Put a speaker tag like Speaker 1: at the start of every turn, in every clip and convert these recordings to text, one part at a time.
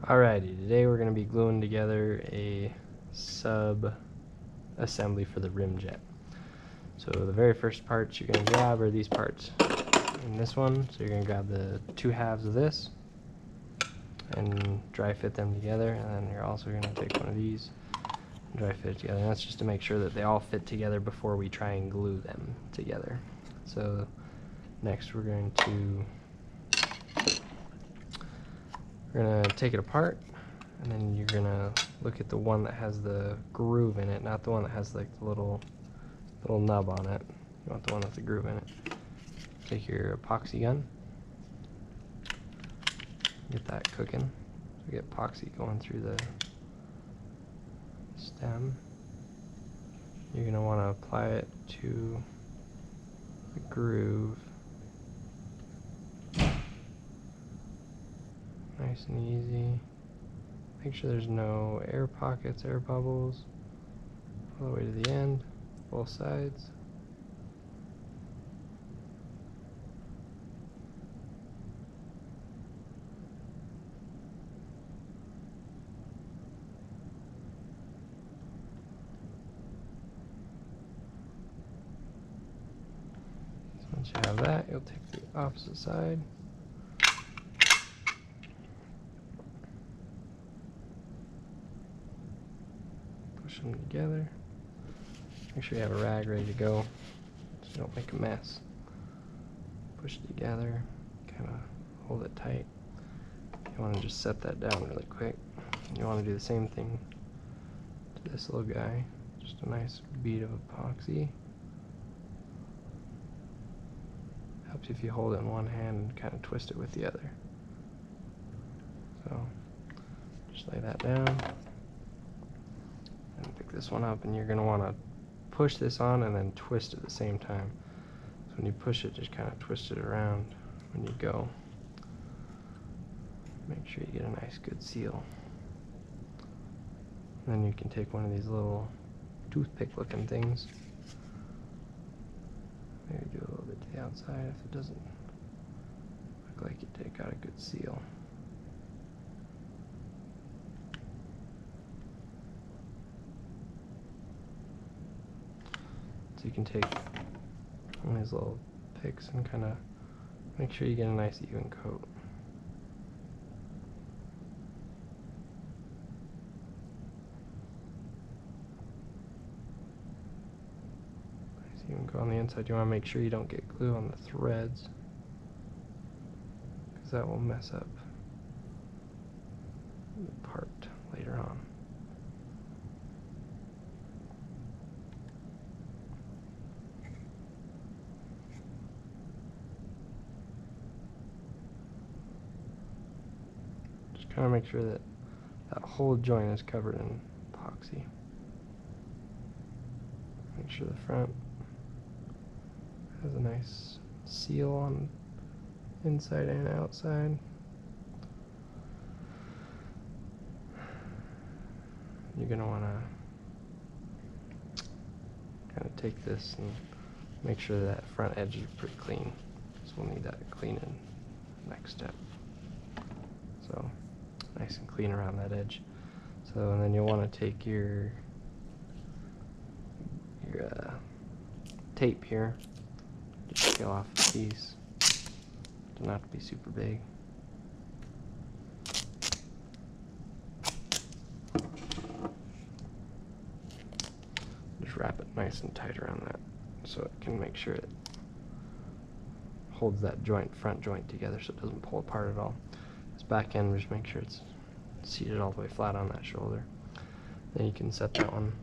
Speaker 1: Alrighty, today we're going to be gluing together a sub assembly for the rim jet. So the very first parts you're going to grab are these parts in this one. So you're going to grab the two halves of this and dry fit them together, and then you're also going to take one of these and dry fit it together. And that's just to make sure that they all fit together before we try and glue them together. So next we're going to take it apart, and then you're gonna look at the one that has the groove in it, not the one that has like the little nub on it. You want the one with the groove in it. Take your epoxy gun, get that cooking. So get epoxy going through the stem. You're gonna want to apply it to the groove. Nice and easy. Make sure there's no air pockets, air bubbles, all the way to the end, both sides. So once you have that, you'll take the opposite side. Push them together. Make sure you have a rag ready to go so you don't make a mess. Push it together, kind of hold it tight. You want to just set that down really quick. You want to do the same thing to this little guy. Just a nice bead of epoxy. Helps if you hold it in one hand and kind of twist it with the other. So just lay that down. And pick this one up, and you're going to want to push this on and then twist at the same time. So when you push it, just kind of twist it around when you go. Make sure you get a nice good seal. And then you can take one of these little toothpick looking things. Maybe do a little bit to the outside if it doesn't look like it got a good seal. So you can take one of these little picks and kind of make sure you get a nice even coat. Nice even coat on the inside. You want to make sure you don't get glue on the threads, because that will mess up the part later on. Kind of make sure that that whole joint is covered in epoxy. Make sure the front has a nice seal on inside and outside. You're going to want to kind of take this and make sure that front edge is pretty clean. So we'll need that cleaning next step. So nice and clean around that edge. So, and then you'll want to take your tape here, just peel off a piece. Doesn't have to be super big. Just wrap it nice and tight around that, so it can make sure it holds that front joint together, so it doesn't pull apart at all. This back end, just make sure it's seated all the way flat on that shoulder. Then you can set that one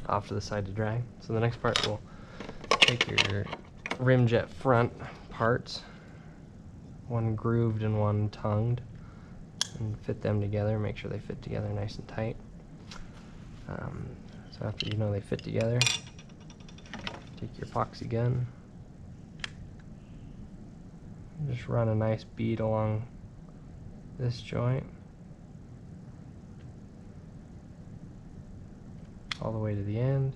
Speaker 1: off to the side to dry. So the next part, we'll take your rim jet front parts, one grooved and one tongued, and fit them together. Make sure they fit together nice and tight. So after you know they fit together, take your epoxy gun, and just run a nice bead along this joint all the way to the end.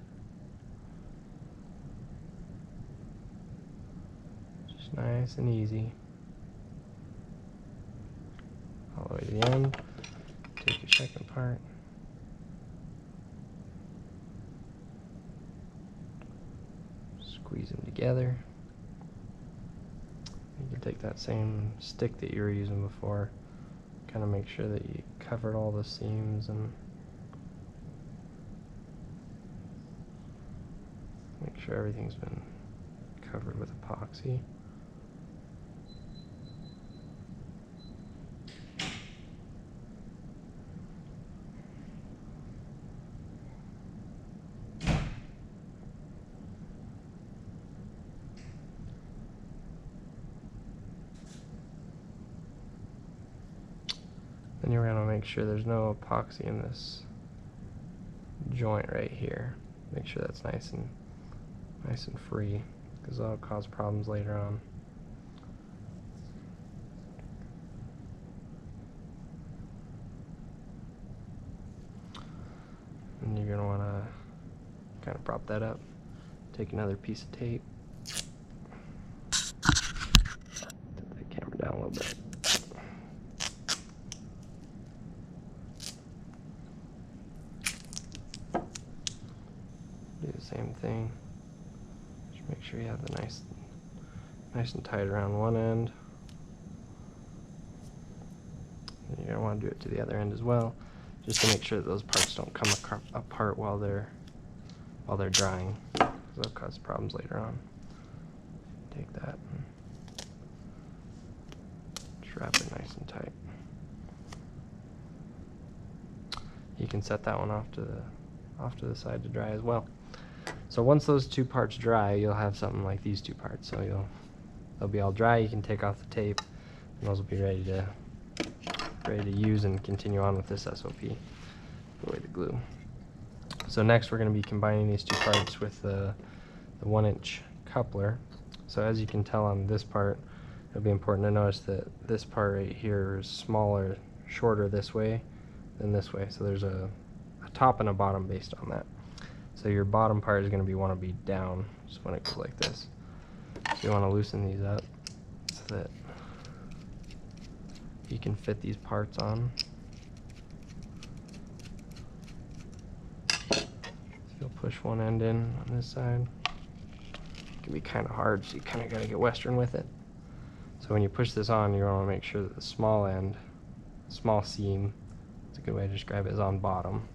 Speaker 1: Just nice and easy. All the way to the end. second part. Squeeze them together. You can take that same stick that you were using before, kind of make sure that you covered all the seams and make sure everything's been covered with epoxy. Then you're going to make sure there's no epoxy in this joint right here. Make sure that's nice and free, because that'll cause problems later on. And you're going to want to kind of prop that up. Take another piece of tape. Tip that camera down a little bit. Do the same thing. Just make sure you have the nice and tight around one end. And you're gonna want to do it to the other end as well, just to make sure that those parts don't come apart while they're drying, because they'll cause problems later on. Take that and just wrap it nice and tight. You can set that one off to the side to dry as well. So once those two parts dry, you'll have something like these two parts. So they'll be all dry. You can take off the tape, and those will be ready to use and continue on with this SOP. Put away the glue. So next, we're going to be combining these two parts with the 1-inch coupler. So as you can tell on this part, it'll be important to notice that this part right here is smaller, shorter this way than this way. So there's a top and a bottom based on that. So your bottom part is going to want to be down, just when it goes like this. So you want to loosen these up so that you can fit these parts on. So you'll push one end in on this side. It can be kind of hard, so you kind of got to get Western with it. So when you push this on, you want to make sure that the small end, small seam, it's a good way to describe it, is on bottom.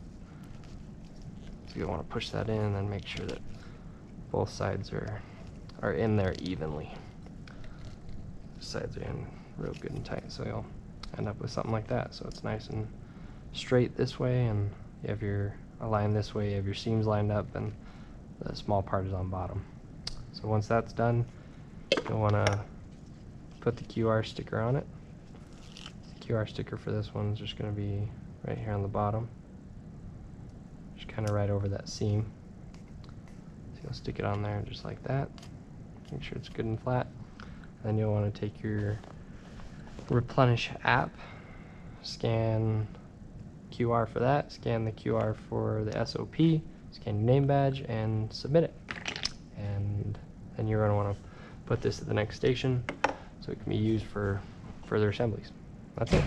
Speaker 1: So you'll want to push that in and then make sure that both sides are in there evenly. The sides are in real good and tight, so you'll end up with something like that. So it's nice and straight this way, and you have your line this way, you have your seams lined up, and the small part is on bottom. So once that's done, you'll want to put the QR sticker on it. The QR sticker for this one is just going to be right here on the bottom, just kind of right over that seam. So you'll stick it on there just like that. Make sure it's good and flat. Then you'll want to take your Replenish app, scan QR for that, scan the QR for the SOP, scan your name badge, and submit it. And then you're going to want to put this at the next station so it can be used for further assemblies. That's it.